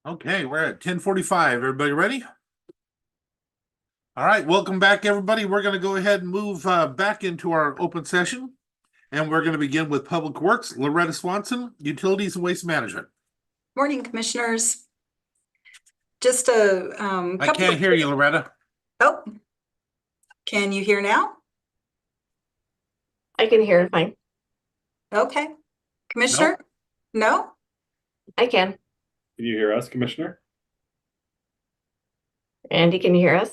Okay, we're at 10:45. Everybody ready? All right, welcome back, everybody. We're going to go ahead and move back into our open session, and we're going to begin with Public Works, Loretta Swanson, Utilities and Waste Management. Morning, Commissioners. Just a I couple can't of... hear you, Loretta. Oh, can you hear now? I can hear fine. Okay. Commissioner? Nope. No? I can. Can you hear us, Commissioner? Randy, can you hear us?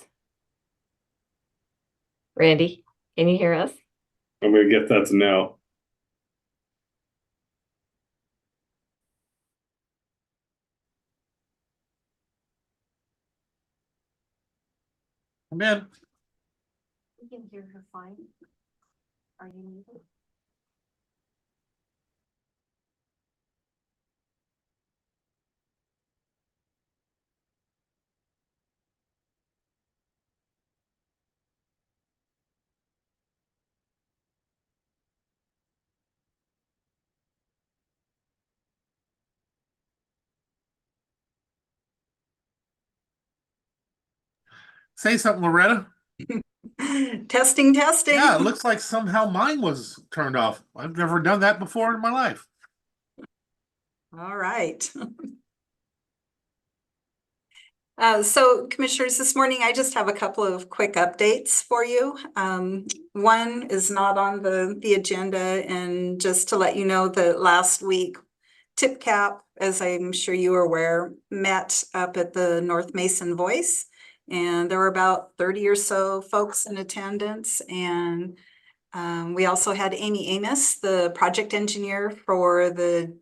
Randy, can you hear us? I'm going to get that's no. Come in. We can hear her fine. Are you muted? Say something, Loretta. Testing. Yeah, it looks like somehow mine was turned off. I've never done that before in my life. All right. So, Commissioners, this morning I just have a couple of quick updates for you. One is not on the agenda, and just to let you know that last week, TIPCAP, as I'm sure you are aware, met up at the North Mason Voice, and there were about 30 or so folks in attendance. And we also had Amy Amos, the project engineer for the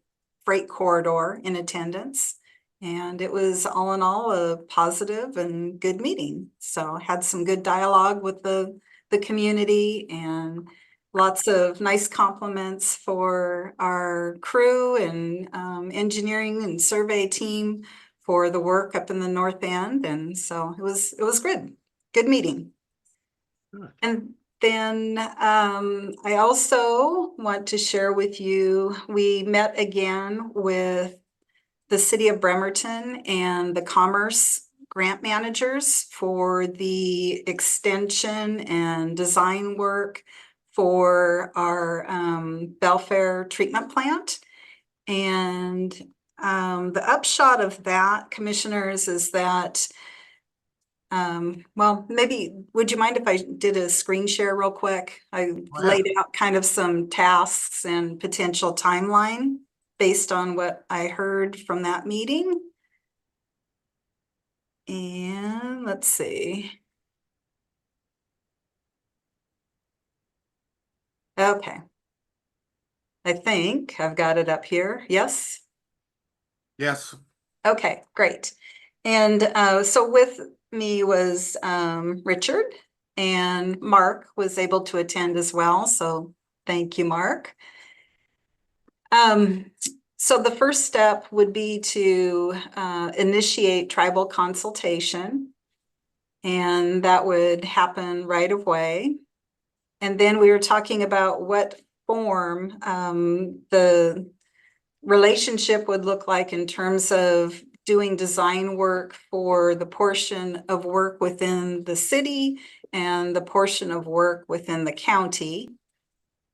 freight corridor, in attendance. And it was all in all a positive and good meeting. So had some good dialogue with the community, and lots of nice compliments for our crew and engineering and survey team for the work up in the north end. And so it was good meeting. Good. And then I also want to share with you, we met again with the City of Bremerton and the Commerce grant managers for the extension and design work for our Belfair treatment plant. And the upshot of that, Commissioners, is that well, maybe would you mind if I did a screen share real quick? I laid out kind of some tasks and potential timeline based on what I heard from that meeting. And let's see. Okay. I think I've got it up here. Yes? Yes. Okay, great. And so with me was Richard, and Mark was able to attend as well. So thank you, Mark. So the first step would be to initiate tribal consultation, and that would happen right away. And then we were talking about what form the relationship would look like in terms of doing design work for the portion of work within the city and the portion of work within the county.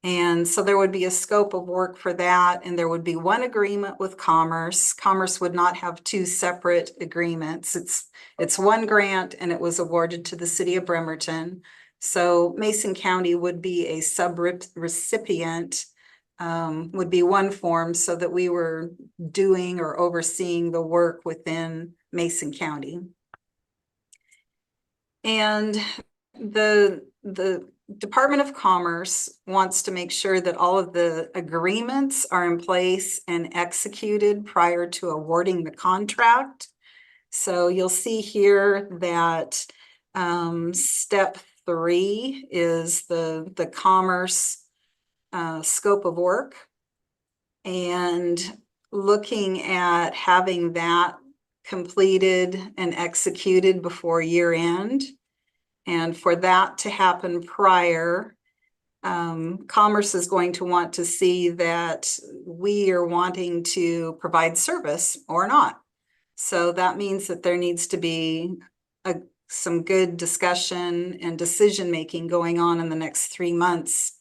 And so there would be a scope of work for that, and there would be one agreement with Commerce. Commerce would not have two separate agreements. It's one grant, and it was awarded to the City of Bremerton. So Mason County would be a sub-recipient, would be one form, so that we were doing or overseeing the work within Mason County. And the Department of Commerce wants to make sure that all of the agreements are in place and executed prior to awarding the contract. So you'll see here that step 3 is the Commerce scope of work, and looking at having that completed and executed before year end. And for that to happen prior, Commerce is going to want to see that we are wanting to provide service or not. So that means that there needs to be some good discussion and decision-making going on in the next 3 months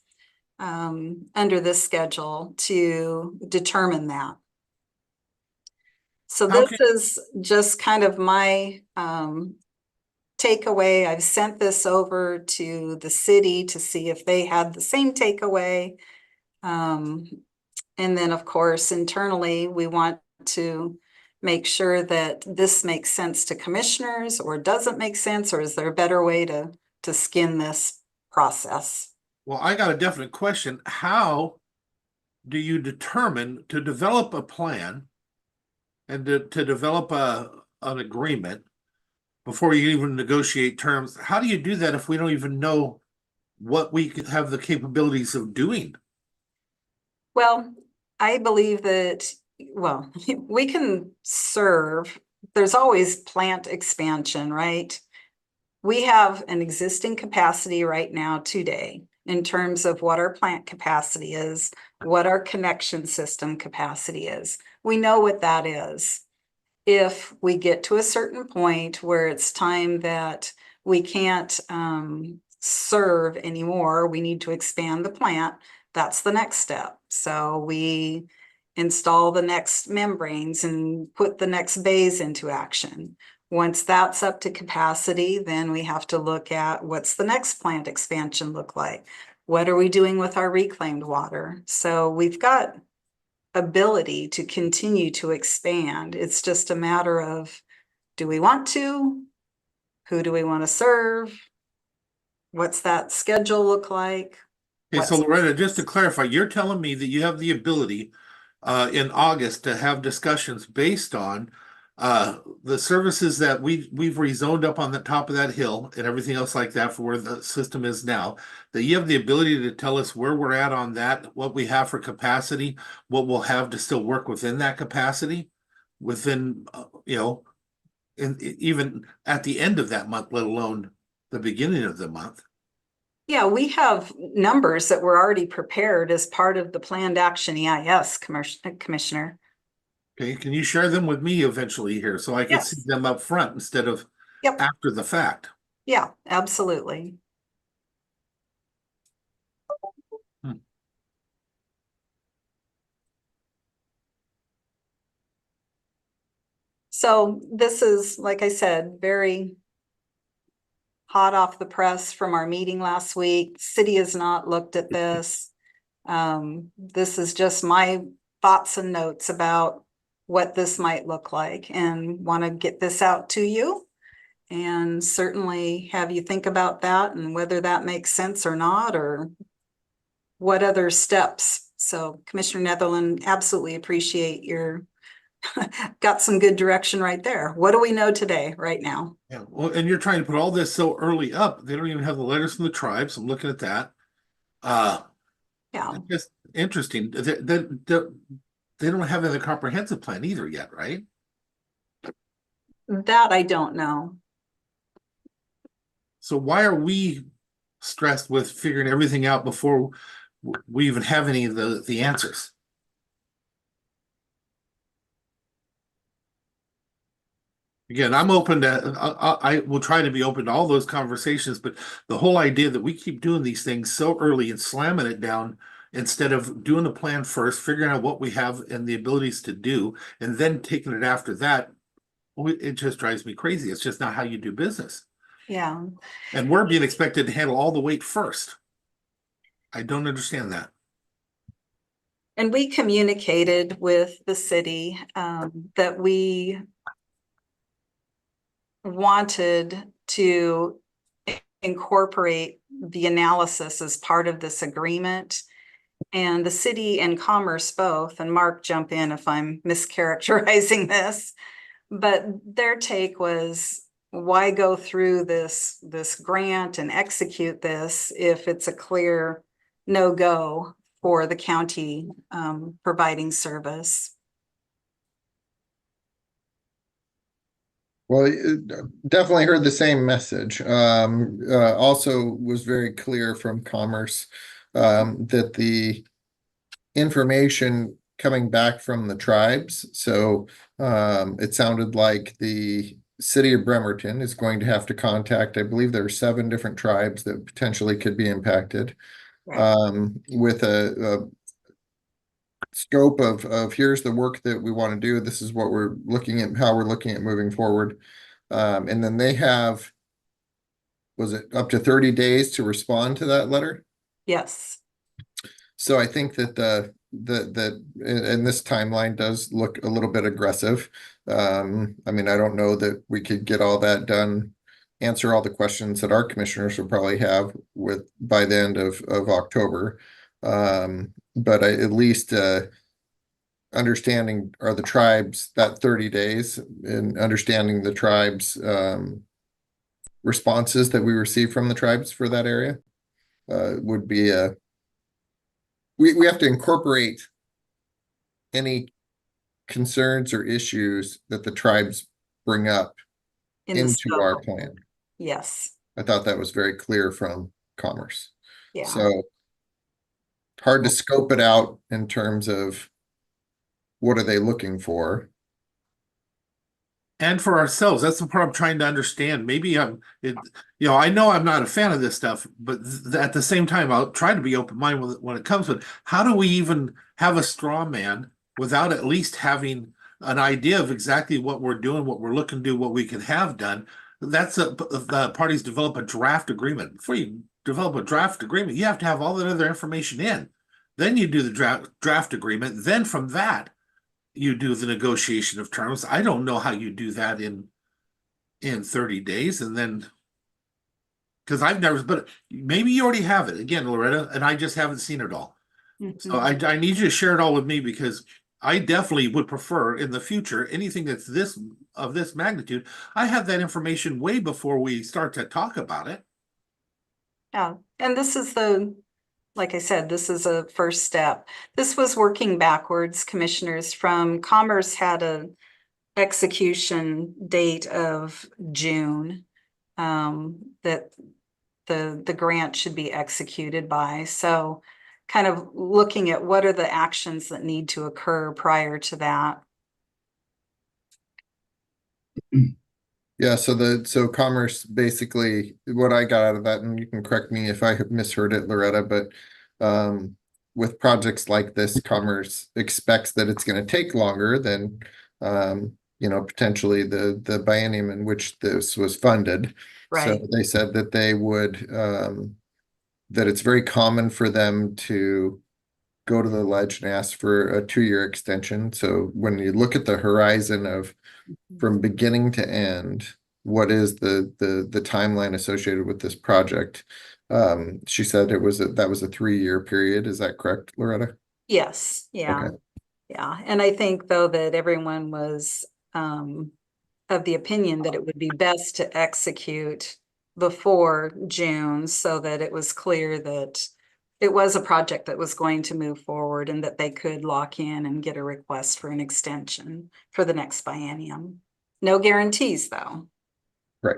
under this schedule to determine that. So this is just kind of my takeaway. I've sent this over to the city to see if they had the same takeaway. And then, of course, internally, we want to make sure that this makes sense to commissioners, or doesn't make sense, or is there a better way to skin this process? Well, I got a definite question. How do you determine to develop a plan and to develop an agreement before you even negotiate terms? How do you do that if we don't even know what we could have the capabilities of doing? Well, I believe that, well, we can serve, there's always plant expansion, right? We have an existing capacity right now today in terms of what our plant capacity is, what our connection system capacity is. We know what that is. If we get to a certain point where it's time that we can't serve anymore, we need to expand the plant, that's the next step. So we install the next membranes and put the next bays into action. Once that's up to capacity, then we have to look at what's the next plant expansion look like? What are we doing with our reclaimed water? So we've got ability to continue to expand. It's just a matter of, do we want to? Who do we want to serve? What's that schedule look like? Okay, so Loretta, just to clarify, you're telling me that you have the ability in August to have discussions based on the services that we've rezoned up on the top of that hill and everything else like that for where the system is now, that you have the ability to tell us where we're at on that, what we have for capacity, what we'll have to still work within that capacity, within, even at the end of that month, let alone the beginning of the month. Yeah, we have numbers that were already prepared as part of the planned action EIS, Commissioner. Okay, can you share them with me eventually here so I can Yes. see them up front instead of Yep. after the fact? Yeah, absolutely. So this is, like I said, very hot off the press from our meeting last week. City has not looked at this. This is just my thoughts and notes about what this might look like, and want to get this out to you. And certainly have you think about that and whether that makes sense or not, or what other steps. So Commissioner Netherland, absolutely appreciate your got some good direction right there. What do we know today, right now? Yeah, well, and you're trying to put all this so early up. They don't even have the letters from the tribes. I'm looking at that. Yeah, It's just interesting. They don't have the comprehensive plan either yet, right? that I don't know. So why are we stressed with figuring everything out before we even have any of the answers? Again, I'm open to, I will try to be open to all those conversations, but the whole idea that we keep doing these things so early and slamming it down instead of doing the plan first, figuring out what we have and the abilities to do, and then taking it after that, it just drives me crazy. It's just not how you do business. Yeah. And we're being expected to handle all the weight first. I don't understand that. And we communicated with the city that we wanted to incorporate the analysis as part of this agreement. And the city and Commerce both, and Mark, jump in if I'm mischaracterizing this, but their take was, why go through this grant and execute this if it's a clear no-go for the county providing service? Well, definitely heard the same message. Also was very clear from Commerce that the information coming back from the tribes. So it sounded like the city of Bremerton is going to have to contact, I believe there are 7 different tribes that potentially could be impacted. Right. With a scope of here's the work that we want to do. This is what we're looking at, how we're looking at moving forward. And then they have, was it up to 30 days to respond to that letter? Yes. So I think that and this timeline does look a little bit aggressive. I mean, I don't know that we could get all that done, answer all the questions that our commissioners will probably have with by the end of October. But at least understanding are the tribes that 30 days and understanding the tribes responses that we receive from the tribes for that area would be a we have to incorporate any concerns or issues that the tribes bring up In the into scope our of- plan. Yes. I thought that was very clear from Commerce. Yeah. So hard to scope it out in terms of what are they looking for. And for ourselves, that's the part I'm trying to understand. Maybe I know I'm not a fan of this stuff, but at the same time, I'll try to be open-minded with it when it comes to it. How do we even have a straw man without at least having an idea of exactly what we're doing, what we're looking to do, what we can have done? That's the parties develop a draft agreement. Before you develop a draft agreement, you have to have all that other information in. Then you do the draft agreement. Then from that, you do the negotiation of terms. I don't know how you do that in 30 days, and then because I've never, but maybe you already have it again, Loretta, and I just haven't seen it all. So Mhm. I need you to share it all with me, because I definitely would prefer in the future anything that's of this magnitude. I have that information way before we start to talk about it. Yeah, and this is like I said, this is a first step. This was working backwards, commissioners, from Commerce had a execution date of June that the grant should be executed by. So kind of looking at what are the actions that need to occur prior to that. Yeah, so Commerce basically what I got out of that, and you can correct me if I have misheard it, Loretta, but with projects like this, Commerce expects that it's going to take longer than potentially the biennium in which this was funded. So Right. they said that they would that it's very common for them to go to the ledge and ask for a 2-year extension. So when you look at the horizon of from beginning to end, what is the timeline associated with this project? She said that was a 3-year period. Is that correct, Loretta? Yes, yeah. Okay. Yeah, and I think though that everyone was of the opinion that it would be best to execute before June so that it was clear that it was a project that was going to move forward and that they could lock in and get a request for an extension for the next biennium. No guarantees though. Right.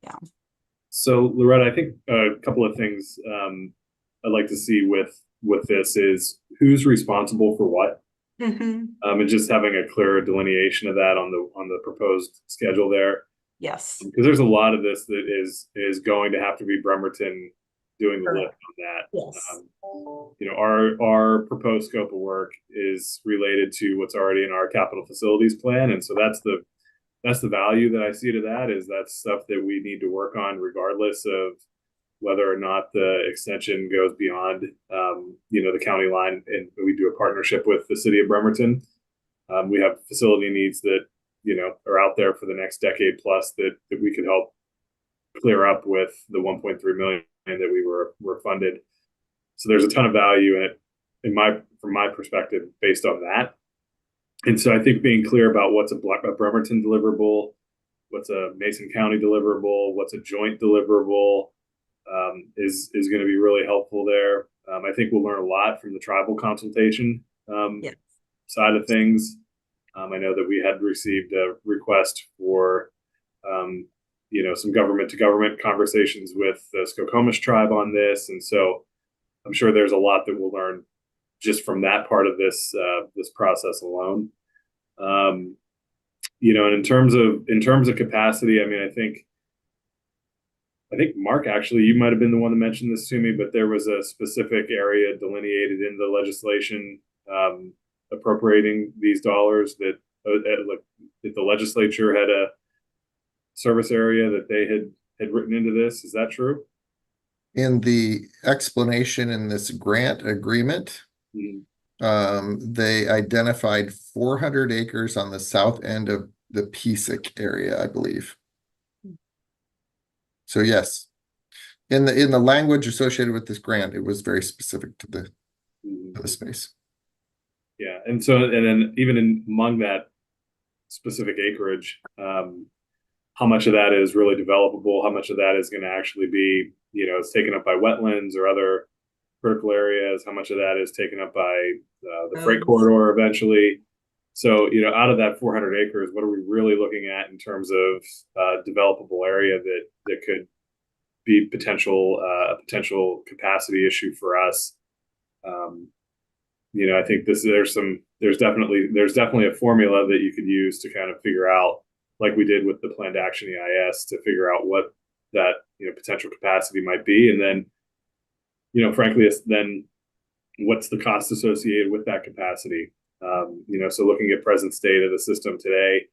Yeah. So Loretta, I think a couple of things I'd like to see with this is who's responsible for what, Mm-hmm. and just having a clearer delineation of that on the proposed schedule there, Yes. because there's a lot of this that is going to have to be Bremerton doing the lift on that. Yes. Our proposed scope of work is related to what's already in our capital facilities plan, and so that's the value that I see to that, is that's stuff that we need to work on regardless of whether or not the extension goes beyond the county line, and we do a partnership with the city of Bremerton. We have facility needs that are out there for the next decade plus that we could help clear up with the 1.3 million that we were funded. So there's a ton of value in it from my perspective based on that. And so I think being clear about what's a Bremerton deliverable, what's a Mason County deliverable, what's a joint deliverable, is going to be really helpful there. I think we'll learn a lot from the tribal consultation side of things. I know that we had received a request for some government to government conversations with the Skokomish tribe on this, and so I'm sure there's a lot that we'll learn just from that part of this process alone. You know, and in terms of capacity, I mean, I think Mark, actually, you might have been the one that mentioned this to me, but there was a specific area delineated in the legislation appropriating these dollars that the legislature had a service area that they had written into this. Is that true? In the explanation in this grant agreement, they identified 400 acres on the south end of the PSIC area, I believe. So yes, in the language associated with this grant, it was very specific to the space. Yeah, and then even among that specific acreage, how much of that is really developable? How much of that is going to actually be, you know, it's taken up by wetlands or other critical areas? How much of that is taken up by the freight corridor eventually? So, you know, out of that 400 acres, what are we really looking at in terms of developable area that could be a potential capacity issue for us? You know, I think there's definitely a formula that you could use to kind of figure out, like we did with the planned action EIS, to figure out what that, you know, potential capacity might be, and then, you know, frankly, then what's the cost associated with that capacity? You know, so looking at present state of the system today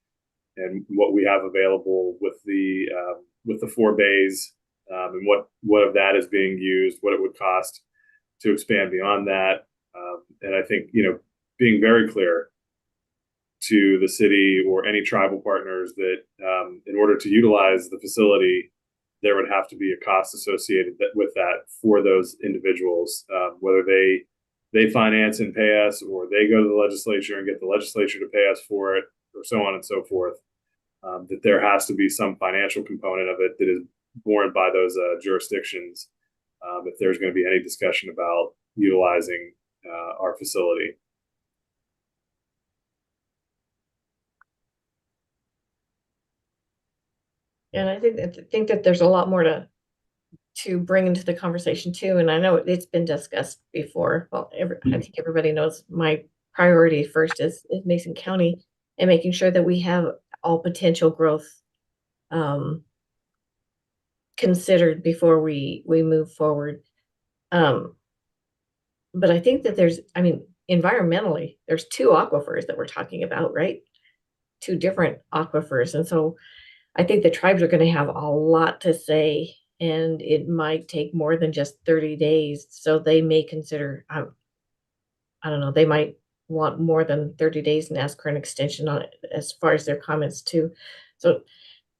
and what we have available with the 4 bays, and what of that is being used, what it would cost to expand beyond that. And I think, you know, being very clear to the city or any tribal partners that in order to utilize the facility, there would have to be a cost associated with that for those individuals, whether they finance and pay us, or they go to the legislature and get the legislature to pay us for it, or so on and so forth. That there has to be some financial component of it that is borne by those jurisdictions if there's going to be any discussion about utilizing our facility. And I think that there's a lot more to bring into the conversation too. And I know it's been discussed before. Well, I think everybody knows my priority first is Mason County and making sure that we have all potential growth considered before we move forward. But I think that environmentally, there's 2 aquifers that we're talking about, right? 2 different aquifers. And so I think the tribes are going to have a lot to say, and it might take more than just 30 days. So they may consider, I don't know, they might want more than 30 days and ask for an extension on it as far as their comments too. So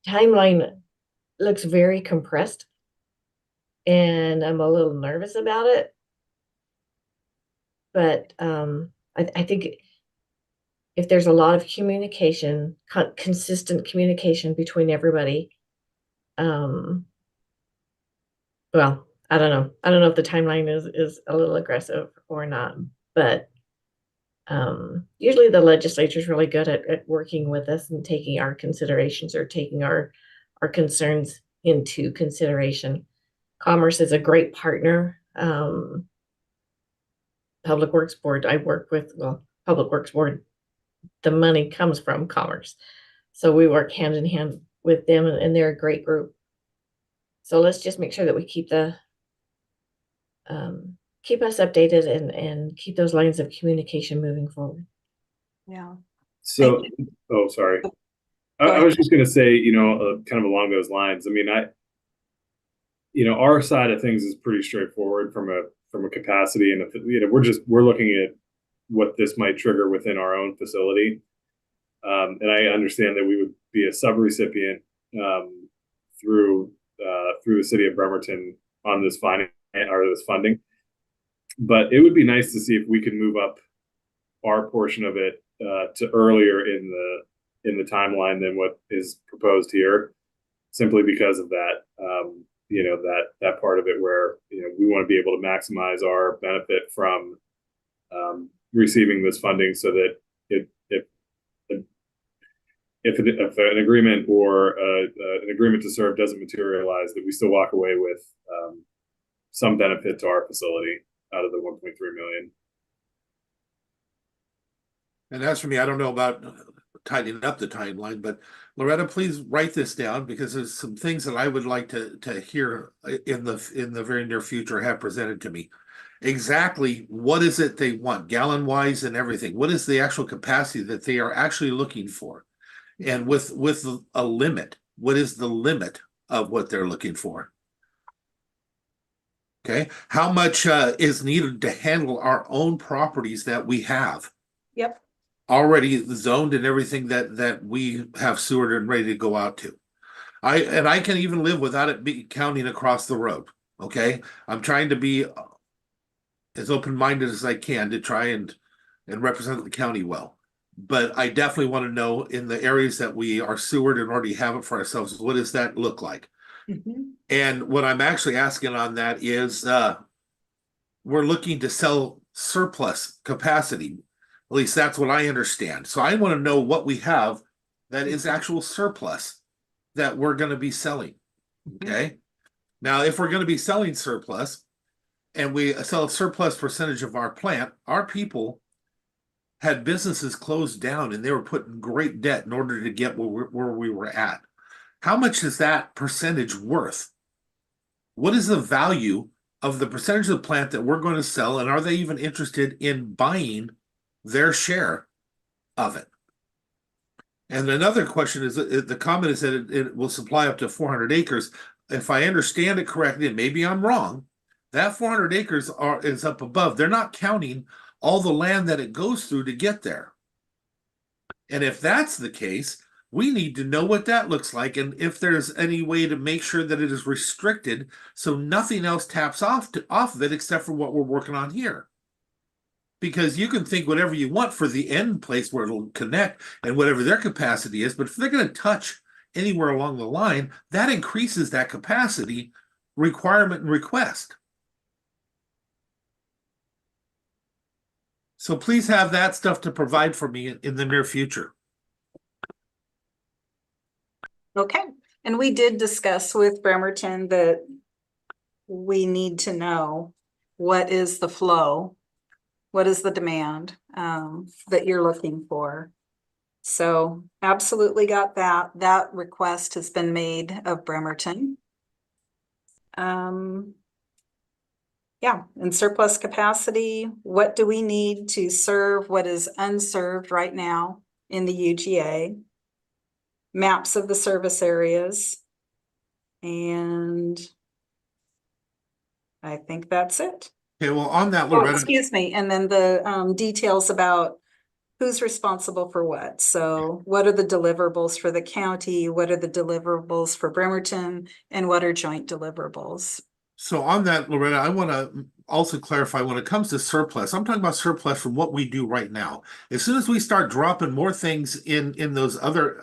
timeline looks very compressed, and I'm a little nervous about it. But I think if there's a lot of communication, consistent communication between everybody, well, I don't know. I don't know if the timeline is a little aggressive or not, but usually the legislature is really good at working with us and taking our considerations or taking our concerns into consideration. Commerce is a great partner. Public Works Board I work with, Public Works Board, the money comes from Commerce. So we work hand in hand with them, and they're a great group. So let's just make sure that we keep us updated and keep those lines of communication moving forward. Yeah. So, oh, sorry. I was just going to say, you know, kind of along those lines. I mean, you know, our side of things is pretty straightforward from a capacity, and you know, we're looking at what this might trigger within our own facility, and I understand that we would be a sub-recipient through the city of Bremerton on this funding, but it would be nice to see if we could move up our portion of it to earlier in the timeline than what is proposed here, simply because of that. You know, that part of it where, you know, we want to be able to maximize our benefit from receiving this funding, so that if an agreement or an agreement to serve doesn't materialize, that we still walk away with some benefit to our facility out of the 1.3 million. And as for me, I don't know about tightening up the timeline, but Loretta, please write this down because there's some things that I would like to hear in the very near future have presented to me. Exactly what is it they want, gallon wise and everything? What is the actual capacity that they are actually looking for? And with a limit, what is the limit of what they're looking for? Okay, how much is needed to handle our own properties that we have Yep. already zoned and everything that we have sewered and ready to go out to? I can even live without it be counting across the road. Okay, I'm trying to be as open-minded as I can to try and represent the county well. But I definitely want to know in the areas that we are sewered and already have it for ourselves, what does that look like? Mhm. And what I'm actually asking on that is we're looking to sell surplus capacity. At least that's what I understand. So I want to know what we have that is actual surplus that we're going to be selling. Okay. Now, if we're going to be selling surplus and we sell a surplus percentage of our plant, our people had businesses closed down and they were put in great debt in order to get where we were at. How much is that percentage worth? What is the value of the percentage of the plant that we're going to sell? And are they even interested in buying their share of it? And another question is the comment is that it will supply up to 400 acres. If I understand it correctly, and maybe I'm wrong, that 400 acres is up above. They're not counting all the land that it goes through to get there. And if that's the case, we need to know what that looks like and if there's any way to make sure that it is restricted so nothing else taps off of it except for what we're working on here. Because you can think whatever you want for the end place where it'll connect and whatever their capacity is, but if they're going to touch anywhere along the line, that increases that capacity requirement and request. So please have that stuff to provide for me in the near future. Okay, and we did discuss with Bremerton that we need to know what is the flow, what is the demand that you're looking for. So absolutely got that. That request has been made of Bremerton. Yeah, and surplus capacity, what do we need to serve what is unserved right now in the UGA? Maps of the service areas. And I think that's it. Okay, well, on that, Oh, Loretta, excuse me, and then the details about who's responsible for what. So what are the deliverables for the county? What are the deliverables for Bremerton? And what are joint deliverables? so on that, Loretta, I want to also clarify when it comes to surplus, I'm talking about surplus from what we do right now. As soon as we start dropping more things in those other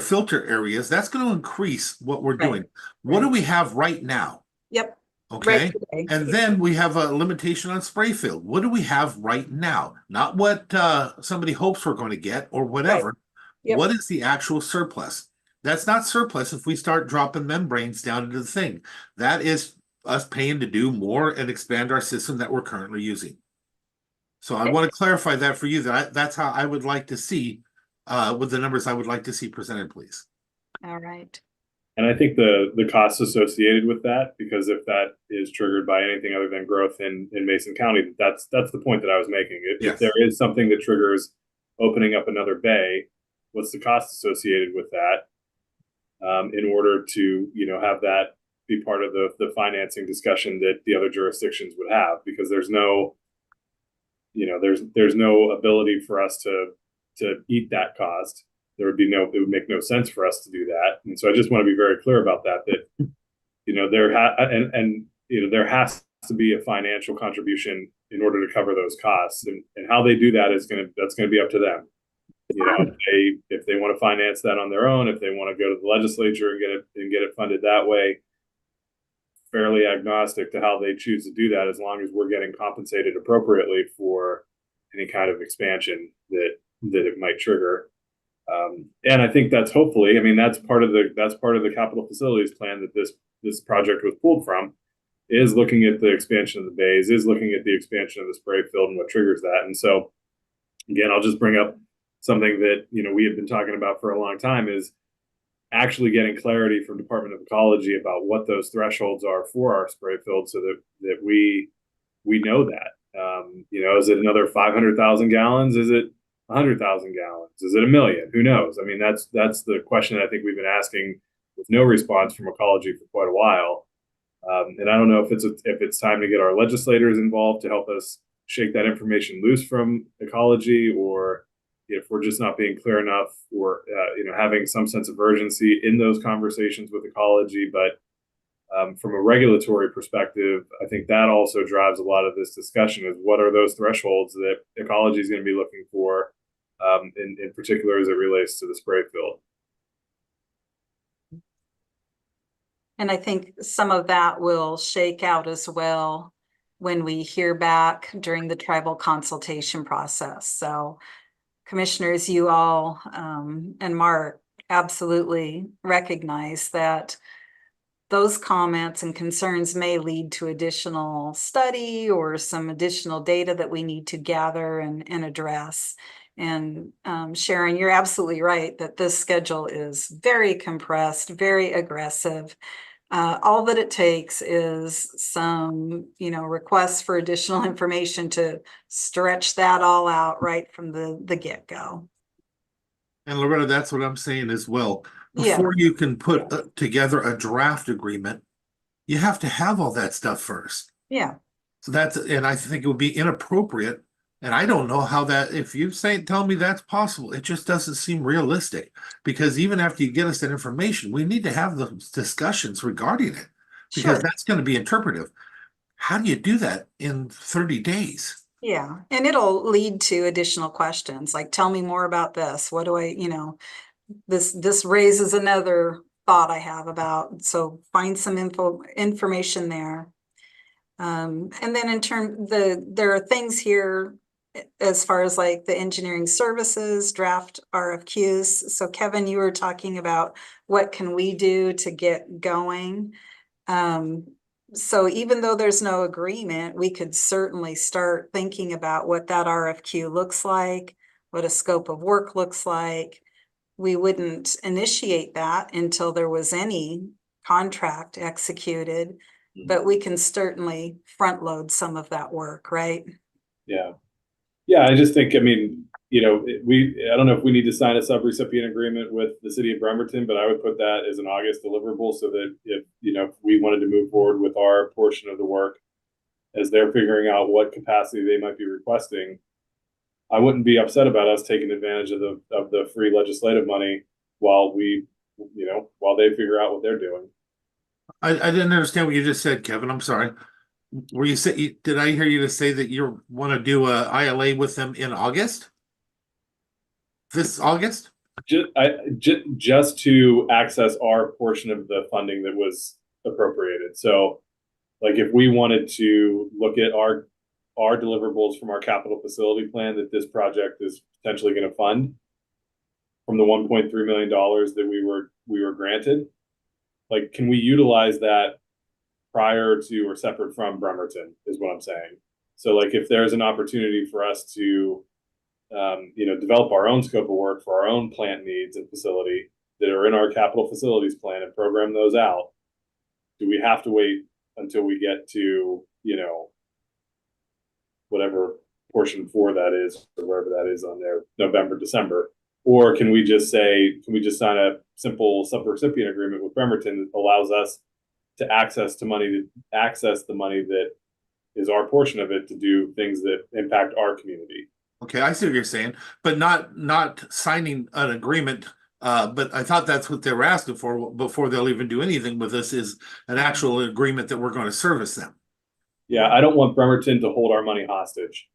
filter areas, that's going to increase what we're doing. What do we have right now? Yep. Okay. Right today. And then we have a limitation on spray field. What do we have right now? Not what somebody hopes we're going to get or whatever. Yep. What is the actual surplus? That's not surplus if we start dropping membranes down into the thing. That is us paying to do more and expand our system that we're currently using. So I want to clarify that for you. That's how I would like to see with the numbers I would like to see presented, please. All right. And I think the costs associated with that, because if that is triggered by anything other than growth in Mason County, that's the point that I was making. If there is something that triggers opening up another bay, what's the cost associated with that? In order to have that be part of the financing discussion that the other jurisdictions would have, because there's no ability for us to eat that cost. It would make no sense for us to do that. And so I just want to be very clear about that there has to be a financial contribution in order to cover those costs, and how they do that that's going to be up to them. If they want to finance that on their own, if they want to go to the legislature and get it funded that way, fairly agnostic to how they choose to do that, as long as we're getting compensated appropriately for any kind of expansion that it might trigger. And I think that's hopefully, that's part of the capital facilities plan that this project was pulled from, is looking at the expansion of the bays, is looking at the expansion of the spray field and what triggers that. And so Again, I'll just bring up something that, we have been talking about for a long time, is actually getting clarity from Department of Ecology about what those thresholds are for our spray field, so that we know that. Is it another 500,000 gallons? Is it 100,000 gallons? Is it a million? Who knows? I mean, that's the question that I think we've been asking with no response from Ecology for quite a while. And I don't know if it's time to get our legislators involved to help us shake that information loose from Ecology, or if we're just not being clear enough, or having some sense of urgency in those conversations with Ecology. But from a regulatory perspective, I think that also drives a lot of this discussion: is what are those thresholds that Ecology is going to be looking for, in particular as it relates to the spray field. And I think some of that will shake out as well when we hear back during the tribal consultation process. So commissioners, you all and Mark absolutely recognize that those comments and concerns may lead to additional study or some additional data that we need to gather and address. And Sharon, you're absolutely right that this schedule is very compressed, very aggressive. All that it takes is some, requests for additional information to stretch that all out right from the get-go. And Loretta, that's what I'm saying as well. Yeah. Before you can put together a draft agreement, you have to have all that stuff first. Yeah. So and I think it would be inappropriate. And I don't know how that, if you tell me that's possible, it just doesn't seem realistic. Because even after you get us that information, we need to have those discussions regarding it, because Sure. that's going to be interpretive. How do you do that in 30 days? Yeah, and it'll lead to additional questions, like, tell me more about this. What do I, this raises another thought I have about, so find some information there. And then there are things here as far as like the engineering services, draft RFQs. So Kevin, you were talking about what can we do to get going? So even though there's no agreement, we could certainly start thinking about what that RFQ looks like, what a scope of work looks like. We wouldn't initiate that until there was any contract executed, but we can certainly front load some of that work, right? Yeah. Yeah, I just think, I don't know if we need to sign a subrecipient agreement with the city of Bremerton, but I would put that as an August deliverable, so that if we wanted to move forward with our portion of the work, as they're figuring out what capacity they might be requesting, I wouldn't be upset about us taking advantage of the free legislative money while while they figure out what they're doing. I didn't understand what you just said, Kevin. I'm sorry. Did I hear you to say that you want to do a ILA with them in August? This August? Just to access our portion of the funding that was appropriated. So, like, if we wanted to look at our deliverables from our capital facility plan that this project is potentially going to fund, from the $1.3 million that we were granted, like, can we utilize that prior to or separate from Bremerton, is what I'm saying. So, like, if there's an opportunity for us to develop our own scope of work for our own plant needs and facility that are in our capital facilities plan and program those out, do we have to wait until we get to whatever portion 4 that is, or wherever that is on there, November, December? Or can we just sign a simple subrecipient agreement with Bremerton that allows us to access the money that is our portion of it, to do things that impact our community? Okay, I see what you're saying, but not signing an agreement. But I thought that's what they were asking for before they'll even do anything with us, is an actual agreement that we're going to service them. Yeah, I don't want Bremerton to hold our money hostage,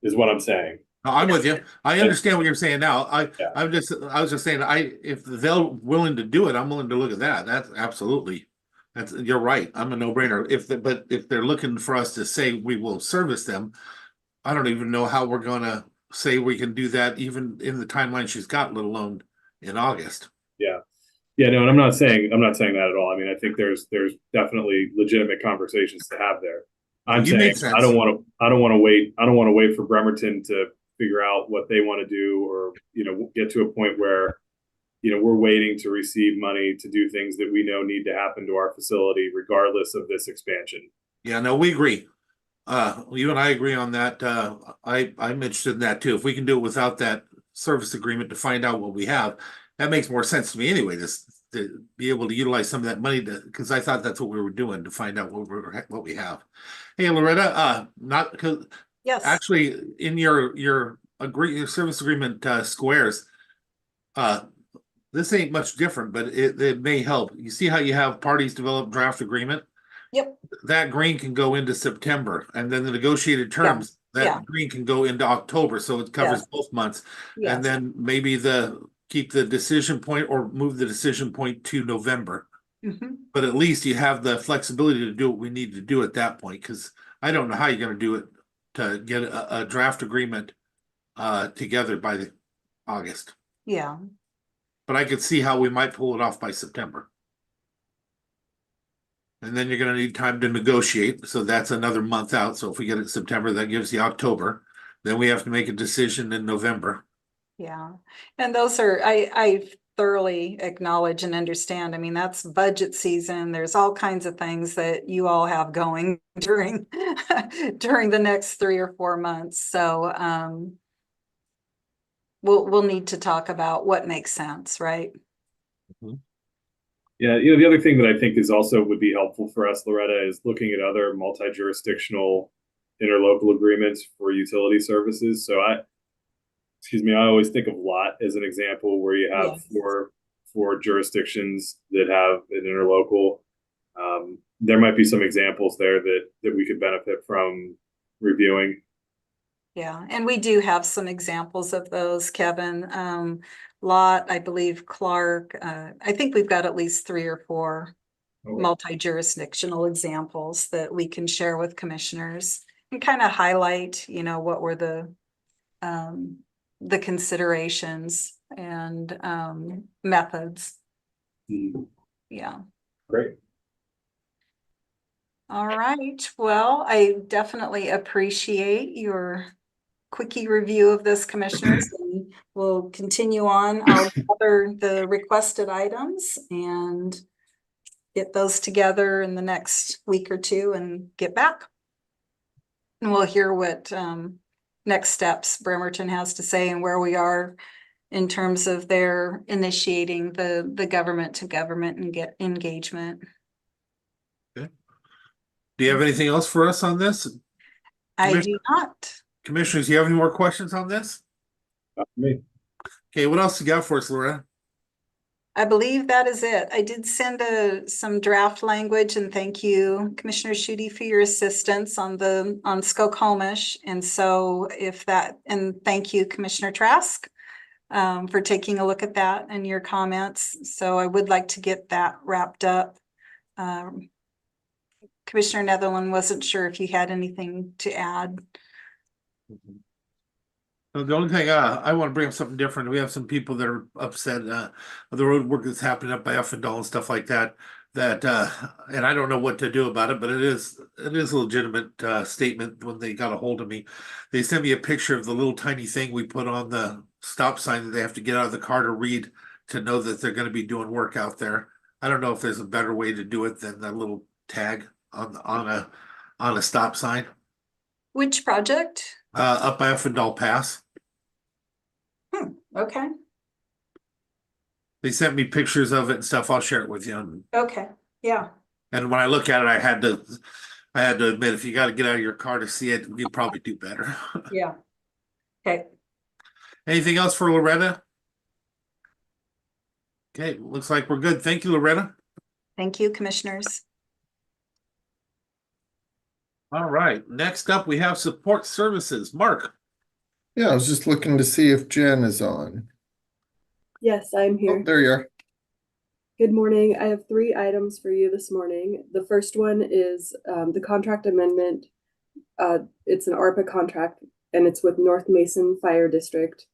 is what I'm saying. No, I'm with you. I understand what you're saying now. I was just saying, if they're willing to do it, I'm willing to look at that. That's absolutely, you're right. I'm a no-brainer. But if they're looking for us to say we will service them, I don't even know how we're going to say we can do that, even in the timeline she's got, let alone in August. Yeah. No, and I'm not saying that at all. I mean, I think there's definitely legitimate conversations to have there. I'm You saying make sense. I don't want to wait. I don't want to wait for Bremerton to figure out what they want to do, or get to a point where we're waiting to receive money to do things that we know need to happen to our facility, regardless of this expansion. Yeah, no, we agree. You and I agree on that. I'm interested in that too. If we can do it without that service agreement to find out what we have, that makes more sense to me anyway. To be able to utilize some of that money because I thought that's what we were doing to find out what we have. Hey, Loretta, not because Yes, actually in your service agreement squares, uh, this ain't much different, but it may help. You see how you have parties develop draft agreement? yep, That green can go into September, and then the negotiated terms, yeah. that green can go into October, so it covers Yes. both months. yes, And then maybe keep the decision point or move the decision point to November. mhm, But at least you have the flexibility to do what we need to do at that point, because I don't know how you're gonna do it to get a draft agreement together by the August. yeah, But I could see how we might pull it off by September. And then you're gonna need time to negotiate, so that's another month out. So if we get it in September, that gives you October. Then we have to make a decision in November. yeah. And those are, I thoroughly acknowledge and understand. I mean, that's budget season. There's all kinds of things that you all have going during during the next 3 or 4 months. So we'll need to talk about what makes sense, right? Yeah, the other thing that I think is also would be helpful for us, Loretta, is looking at other multi-jurisdictional interlocal agreements for utility services. So I always think of LOT as an example where you have Yes. four jurisdictions that have an interlocal. There might be some examples there that we could benefit from reviewing. Yeah, and we do have some examples of those, Kevin. Lot, I believe Clark, I think we've got at least 3 or 4 multi-jurisdictional examples that we can share with commissioners and kind of highlight, what were the considerations and methods. Yeah. Great. All right. Well, I definitely appreciate your quickie review of this, commissioners, and we'll continue on. I'll gather the requested items and get those together in the next week or 2 and get back. And we'll hear what next steps Bremerton has to say and where we are in terms of their initiating the government to government and get engagement. Do you have anything else for us on this? I do not. Commissioners, do you have any more questions on this? Not for me. Okay, what else you got for us, Loretta? I believe that is it. I did send some draft language, and thank you, Commissioner Schutte, for your assistance on Skokomish. And so and thank you, Commissioner Trask, for taking a look at that and your comments. So I would like to get that wrapped up. Commissioner Netherland, wasn't sure if you had anything to add. The only thing I want to bring up something different. We have some people that are upset of the road work that's happening up by Uffendall and stuff like that. And I don't know what to do about it, but it is a legitimate statement when they got a hold of me. They sent me a picture of the little tiny thing we put on the stop sign that they have to get out of the car to read to know that they're going to be doing work out there. I don't know if there's a better way to do it than that little tag on a stop sign. Which project? Up by Uffendall Pass. Okay. They sent me pictures of it and stuff. I'll share it with you. Okay. Yeah. And when I look at it, I had to admit, if you got to get out of your car to see it, you'd probably do better. Yeah. Okay. Anything else for Loretta? Okay, looks like we're good. Thank you, Loretta. Thank you, commissioners. All right, next up, we have support services. Mark. Yeah, I was just looking to see if Jen is on. Yes, I'm Oh, here. there you are. Good morning. I have 3 items for you this morning. The first one is the contract amendment. It's an ARPA contract and it's with North Mason Fire District.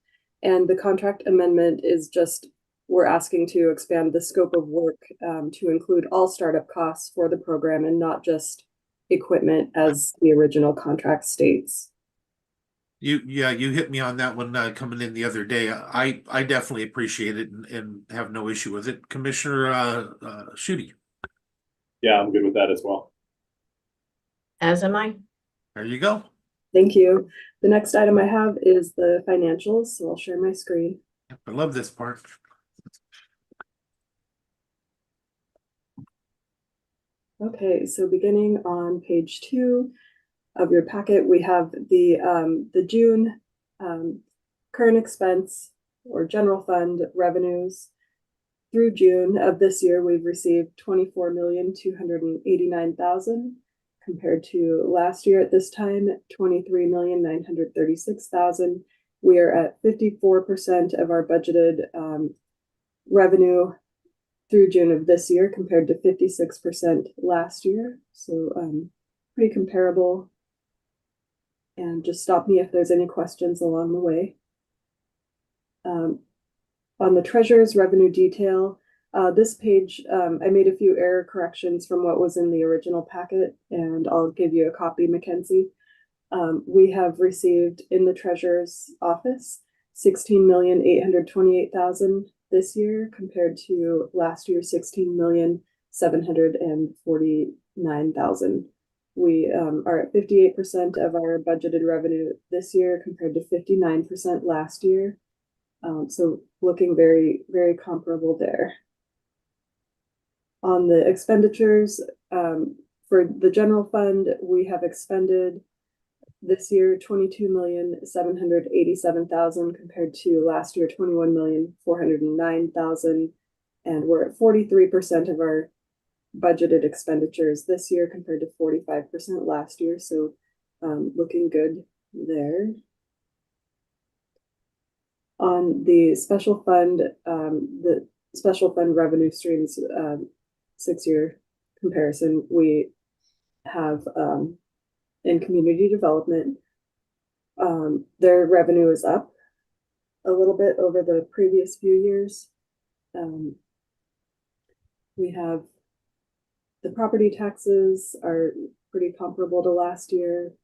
And the contract amendment is just, we're asking to expand the scope of work to include all startup costs for the program and not just equipment as the original contract states. You hit me on that one coming in the other day. I definitely appreciate it and have no issue with it. Commissioner Shooty, Yeah, I'm good with that as well. As am I. there you go. Thank you. The next item I have is the financials, so I'll share my screen. I love this part. Okay, so beginning on page 2 of your packet, we have the June current expense or general fund revenues. Through June of this year, we've received 24,289,000 compared to last year at this time, 23,936,000. We are at 54% of our budgeted revenue through June of this year compared to 56% last year. So pretty comparable. And just stop me if there's any questions along the way. On the treasurer's revenue detail, this page, I made a few error corrections from what was in the original packet, and I'll give you a copy, Mackenzie. We have received in the treasurer's office 16,828,000 this year compared to last year 16,749,000. We are at 58% of our budgeted revenue this year compared to 59% last year. So looking very, very comparable there. On the expenditures, for the general fund, we have expended this year 22,787,000 compared to last year 21,409,000, and we're at 43% of our budgeted expenditures this year compared to 45% last year. So looking good there. On the special fund revenue streams 6-year comparison, we have in community development, their revenue is up a little bit over the previous few years. We have the property taxes are pretty comparable to last year.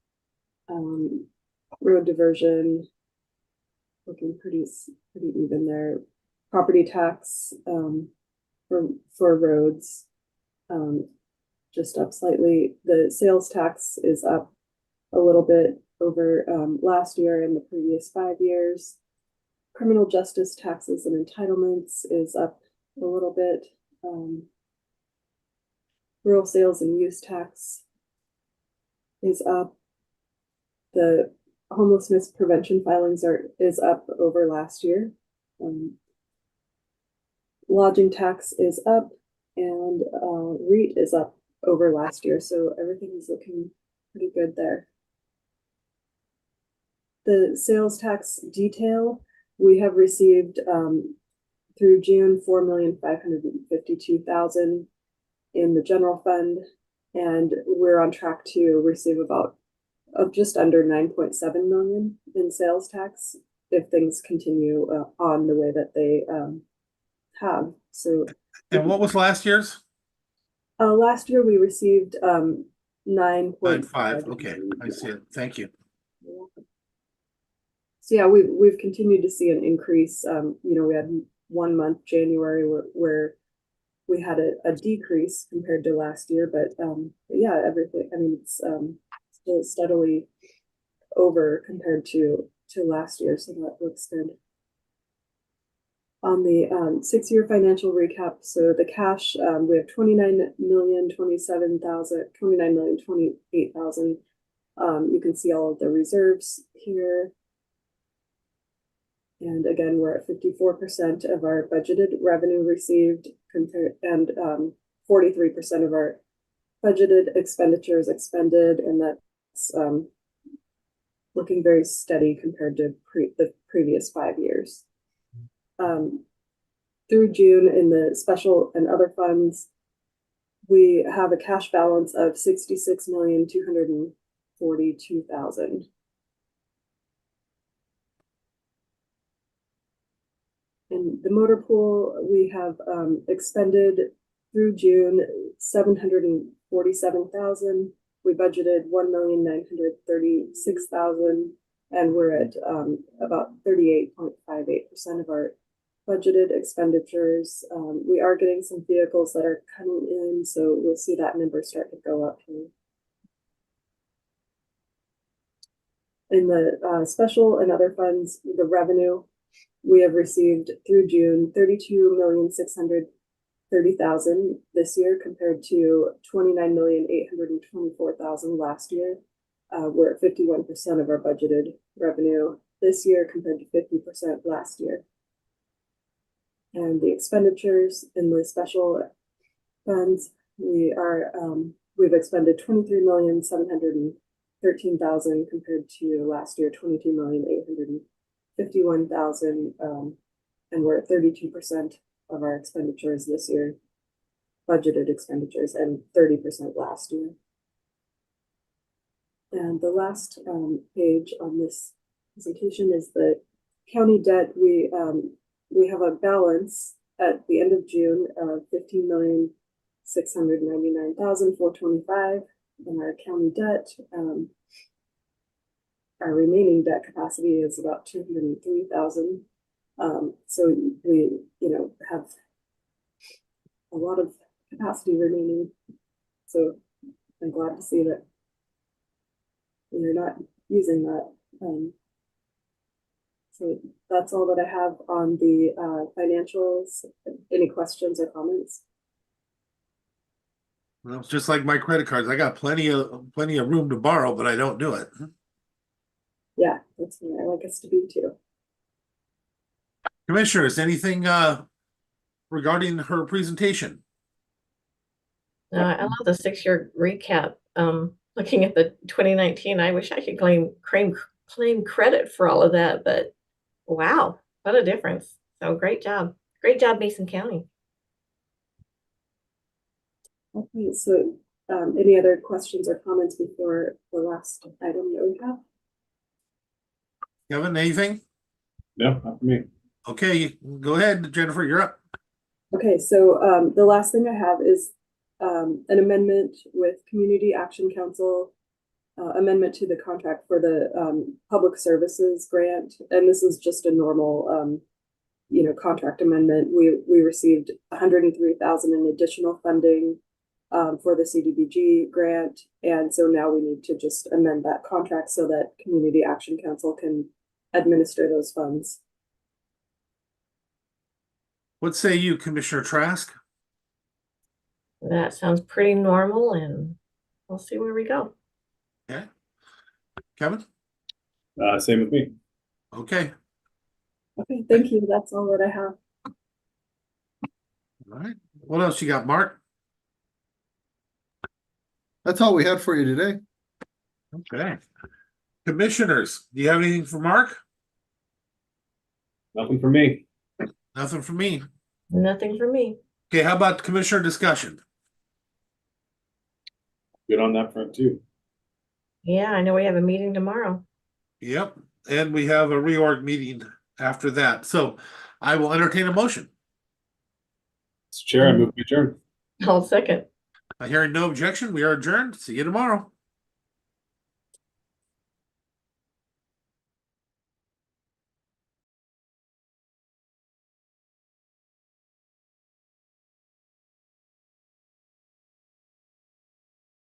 Road diversion looking pretty even there. Property tax for roads just up slightly. The sales tax is up a little bit over last year and the previous 5 years. Criminal justice taxes and entitlements is up a little bit. Rural sales and use tax is up. The homelessness prevention filings is up over last year. Lodging tax is up, and REIT is up over last year, so everything is looking pretty good there. The sales tax detail, we have received through June 4,552,000 in the general fund, and we're on track to receive about just under 9.7 million in sales tax if things continue on the way that they have. So, And what was last year's? last year we received 9.5. Okay, I see it. Thank you. So yeah, we've continued to see an increase. We had 1 month, January, where we had a decrease compared to last year, but yeah, everything. I mean, it's still steadily over compared to last year, so that looks good. On the 6-year financial recap, so the cash, we have 29,028,000. You can see all of the reserves here. And again, we're at 54% of our budgeted revenue received compared, and 43% of our budgeted expenditures expended, and that's looking very steady compared to the previous 5 years. Through June in the special and other funds, we have a cash balance of 66,242,000. In the motor pool, we have expended through June 747,000, we budgeted 1,936,000, and we're at about 38.58% of our budgeted expenditures. We are getting some vehicles that are coming in, so we'll see that number start to go up here. In the special and other funds, the revenue we have received through June, 32,630,000 this year compared to 29,824,000 last year. We're at 51% of our budgeted revenue this year compared to 50% last year. And the expenditures in the special funds, we've expended 23,713,000 compared to last year 22,851,000, and we're at 32% of our expenditures this year, budgeted expenditures, and 30% last year. And the last page on this presentation is the county debt. We have a balance at the end of June of 15,699,425 in our county debt. Our remaining debt capacity is about 203,000. So we, have a lot of capacity remaining. So I'm glad to see that you're not using that. So that's all that I have on the financials. Any questions or comments? Well, it's just like my credit cards. I got plenty of room to borrow, but I don't do it. Yeah, that's what I like us to be too. Commissioners, anything regarding her presentation? I love the 6-year recap. Looking at the 2019, I wish I could claim credit for all of that, but wow, what a difference. So great job, Mason County. Okay, so any other questions or comments before the last item that we have? Kevin, anything? No, not for me. Okay, go ahead, Jennifer, you're up. Okay, so the last thing I have is an amendment with Community Action Council, amendment to the contract for the public services grant. And this is just a normal, contract amendment. We received 103,000 in additional funding for the CDBG grant. And so now we need to just amend that contract so that Community Action Council can administer those funds. What say you, Commissioner Trask? That sounds pretty normal, and we'll see where we go. Okay. Kevin? Same with me. Okay. Okay, thank you. That's all that I have. All right. What else you got, Mark? That's all we had for you today. Okay. Commissioners, do you have anything for Mark? Nothing for me. Nothing for me. Nothing for me. Okay, how about commissioner discussion? Good on that front too. Yeah, I know we have a meeting tomorrow. Yep. And we have a reorg meeting after that. So I will entertain a motion. Mr. Chair, I move to adjourn. I'll second. Hearing no objection, we are adjourned. See you tomorrow.